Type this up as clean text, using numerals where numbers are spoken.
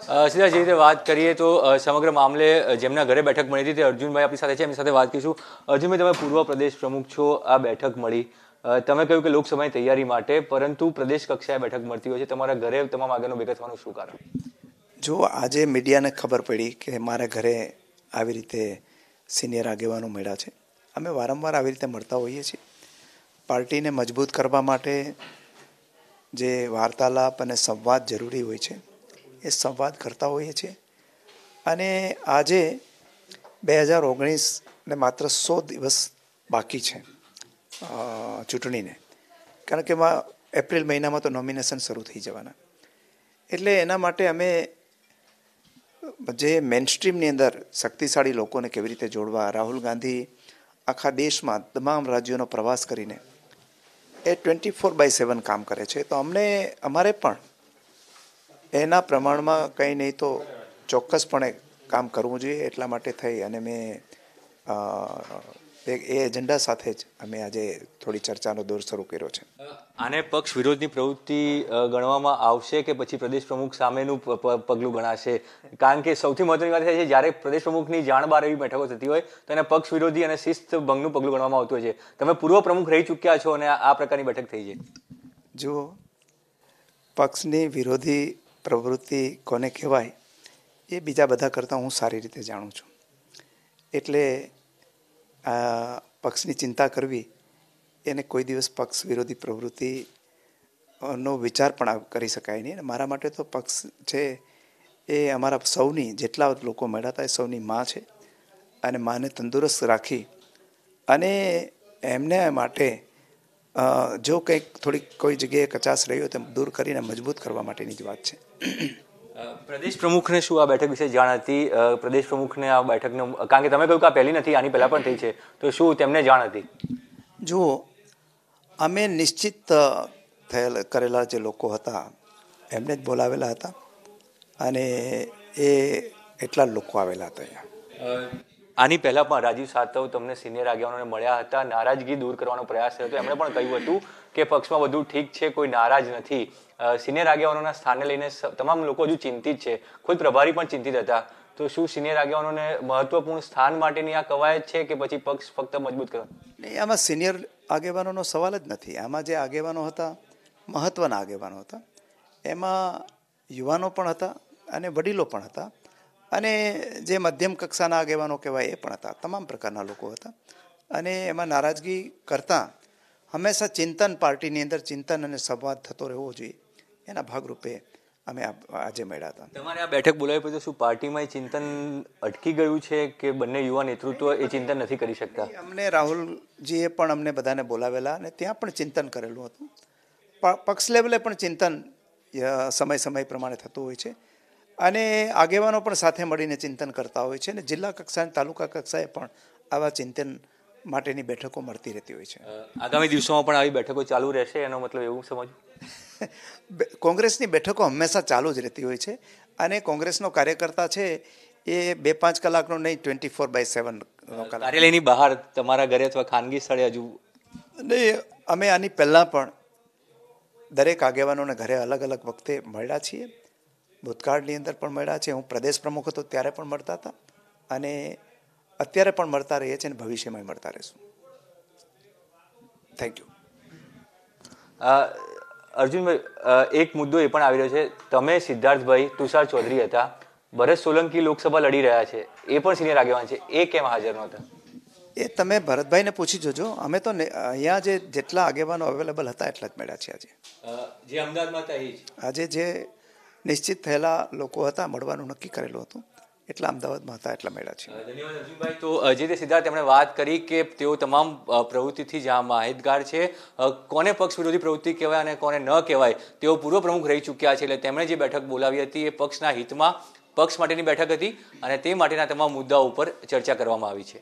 સીધા જે રીતે વાત કરીએ તો સમગ્ર મામલે જેમના ઘરે બેઠક મળી હતી તે અર્જુનભાઈ આપણી સાથે છે, એમની સાથે વાત કરીશું. અર્જુનભાઈ, તમે પૂર્વ પ્રદેશ પ્રમુખ છો, આ બેઠક મળી, તમે કહ્યું કે લોકસભાની તૈયારી માટે, પરંતુ પ્રદેશ કક્ષાએ બેઠક મળતી હોય છે, તમારા ઘરે તમામ આગળનો ભેગા થવાનું શું કારણ? જો આજે મીડિયાને ખબર પડી કે મારા ઘરે આવી રીતે સિનિયર આગેવાનો મળ્યા છે, અમે વારંવાર આવી રીતે મળતા હોઈએ છીએ. પાર્ટીને મજબૂત કરવા માટે જે વાર્તાલાપ અને સંવાદ જરૂરી હોય છે એ સંવાદ કરતા હોઈએ છીએ. અને આજે 2019 ને માત્ર 100 દિવસ બાકી છે ચૂંટણીને, કારણ કે એપ્રિલ મહિનામાં તો નોમિનેશન શરૂ થઈ જવાના. એટલે એના માટે અમે જે મેઇનસ્ટ્રીમની અંદર શક્તિશાળી લોકોને કેવી રીતે જોડવા, રાહુલ ગાંધી આખા દેશમાં તમામ રાજ્યોનો પ્રવાસ કરીને એ 24/7 કામ કરે છે, તો અમારે પણ એના પ્રમાણમાં કંઈ નહીં તો ચોક્કસપણે કામ કરવું જોઈએ. એટલા માટે થઈ અને મેં એ એજન્ડા સાથે જ અમે આજે થોડી ચર્ચાનો દોર શરૂ કર્યો છે. આને પક્ષ વિરોધની પ્રવૃત્તિ ગણવામાં આવશે કે પછી પ્રદેશ પ્રમુખ સામેનું પગલું ગણાશે? કારણ કે સૌથી મહત્વની વાત એ છે, જ્યારે પ્રદેશ પ્રમુખની જાણ બહાર એવી બેઠકો થતી હોય તો એને પક્ષ વિરોધી અને શિસ્ત ભંગનું પગલું ગણવામાં આવતું હોય છે. તમે પૂર્વ પ્રમુખ રહી ચૂક્યા છો અને આ પ્રકારની બેઠક થઈ છે. જો પક્ષની વિરોધી પ્રવૃત્તિ કોને કહેવાય એ બીજા બધા કરતાં હું સારી રીતે જાણું છું. એટલે પક્ષની ચિંતા કરવી એને કોઈ દિવસ પક્ષ વિરોધી પ્રવૃત્તિનો વિચાર પણ કરી શકાય નહીં. મારા માટે તો પક્ષ છે એ અમારા સૌની, જેટલા લોકો મળ્યા હતા એ સૌની માં છે, અને માને તંદુરસ્ત રાખી અને એમને માટે જો કંઈક થોડીક કોઈ જગ્યાએ કચાશ રહી હોય તો દૂર કરીને મજબૂત કરવા માટેની જ વાત છે. પ્રદેશ પ્રમુખને શું આ બેઠક વિશે જાણ હતી? પ્રદેશ પ્રમુખને આ બેઠકનો, કારણ કે તમે કહ્યું કે આ પહેલી નથી, આની પહેલાં પણ થઈ છે, તો શું તેમને જાણ હતી? જુઓ, અમે નિશ્ચિત કરેલા જે લોકો હતા એમને જ બોલાવેલા હતા, અને એ એટલા જ લોકો આવેલા હતા અહીંયા. આની પહેલા પણ રાજીવ સાતવ તમને સિનિયર આગેવાનોને મળ્યા હતા, નારાજગી દૂર કરવાનો પ્રયાસ થયો હતો. એમણે પણ કહ્યું હતું કે પક્ષમાં બધું ઠીક છે, કોઈ નારાજ નથી. સિનિયર આગેવાનોના સ્થાને લઈને તમામ લોકો હજુ ચિંતિત છે, ખુદ પ્રભારી પણ ચિંતિત હતા. તો શું સિનિયર આગેવાનોને મહત્વપૂર્ણ સ્થાન માટેની આ કવાયત છે કે પછી પક્ષ ફક્ત મજબૂત કરવા? નહીં, આમાં સિનિયર આગેવાનોનો સવાલ જ નથી. આમાં જે આગેવાનો હતા, મહત્વના આગેવાનો હતા, એમાં યુવાનો પણ હતા અને વડીલો પણ હતા, અને જે મધ્યમ કક્ષાના આગેવાનો કહેવાય એ પણ હતા. તમામ પ્રકારના લોકો હતા, અને એમાં નારાજગી કરતાં હંમેશા ચિંતન, પાર્ટીની અંદર ચિંતન અને સંવાદ થતો રહેવો જોઈએ, એના ભાગરૂપે અમે આજે મળ્યા હતા. તમારે આ બેઠક બોલાવી પછી શું પાર્ટીમાં ચિંતન અટકી ગયું છે કે બંને યુવા નેતૃત્વ એ ચિંતન નથી કરી શકતા? અમને રાહુલજીએ પણ અમને બધાને બોલાવેલા અને ત્યાં પણ ચિંતન કરેલું હતું. પક્ષ લેવલે પણ ચિંતન સમય પ્રમાણે થતું હોય છે, અને આગેવાનો પણ સાથે મળીને ચિંતન કરતા હોય છે, અને જિલ્લા કક્ષાએ, તાલુકા કક્ષાએ પણ આવા ચિંતન માટેની બેઠકો મળતી રહેતી હોય છે. આગામી દિવસોમાં પણ આવી બેઠકો ચાલુ રહેશે, એનો મતલબ એવું સમજવું? કોંગ્રેસની બેઠકો હંમેશા ચાલુ જ રહેતી હોય છે, અને કોંગ્રેસનો કાર્યકર્તા છે એ 2-5 કલાકનો નહીં, 24/7 કાર્યાલયની બહાર તમારા ઘરે અથવા ખાનગી સ્થળે હજુ નહીં. અમે આની પહેલાં પણ દરેક આગેવાનોને ઘરે અલગ અલગ વખતે મળ્યા છીએ. ભૂતકાળની અંદર પણ મળ્યા છે. હું પ્રદેશ પ્રમુખ હતો ત્યારે પણ મળતા હતા, અને અત્યારે પણ મળતા રહીએ છીએ, અને ભવિષ્યમાં મળતા રહીશું. Thank you. અર્જુનભાઈ, એક મુદ્દો એ પણ આવી રહ્યો છે, તમે, સિદ્ધાર્થભાઈ, તુષાર ચૌધરી હતા, ભરત સોલંકી લોકસભા લડી રહ્યા છે, એ પણ સિનિયર આગેવાન છે, એ કેમ હાજર નહોતા? એ તમે ભરતભાઈને પૂછી જોજો. અમે તો અહીંયા જેટલા આગેવાનો અવેલેબલ હતા એટલા જ મળ્યા છે આજે. જે અમદાવાદમાં હતા એ જ આજે જે નિશ્ચિત થયેલા લોકો હતા, મળવાનું નક્કી કરેલું હતું, એટલા અમદાવાદમાં હતા એટલા મળ્યા છે. ધન્યવાદ અર્જુનભાઈ. તો જે તે સિદ્ધાર્થ તેમણે વાત કરી કે તેઓ તમામ પ્રવૃત્તિથી જ્યાં માહિતગાર છે, કોને પક્ષ વિરોધી પ્રવૃત્તિ કહેવાય અને કોને ન કહેવાય. તેઓ પૂર્વ પ્રમુખ રહી ચૂક્યા છે, એટલે તેમણે જે બેઠક બોલાવી હતી એ પક્ષના હિતમાં, પક્ષ માટેની બેઠક હતી, અને તે માટેના તમામ મુદ્દાઓ ઉપર ચર્ચા કરવામાં આવી છે.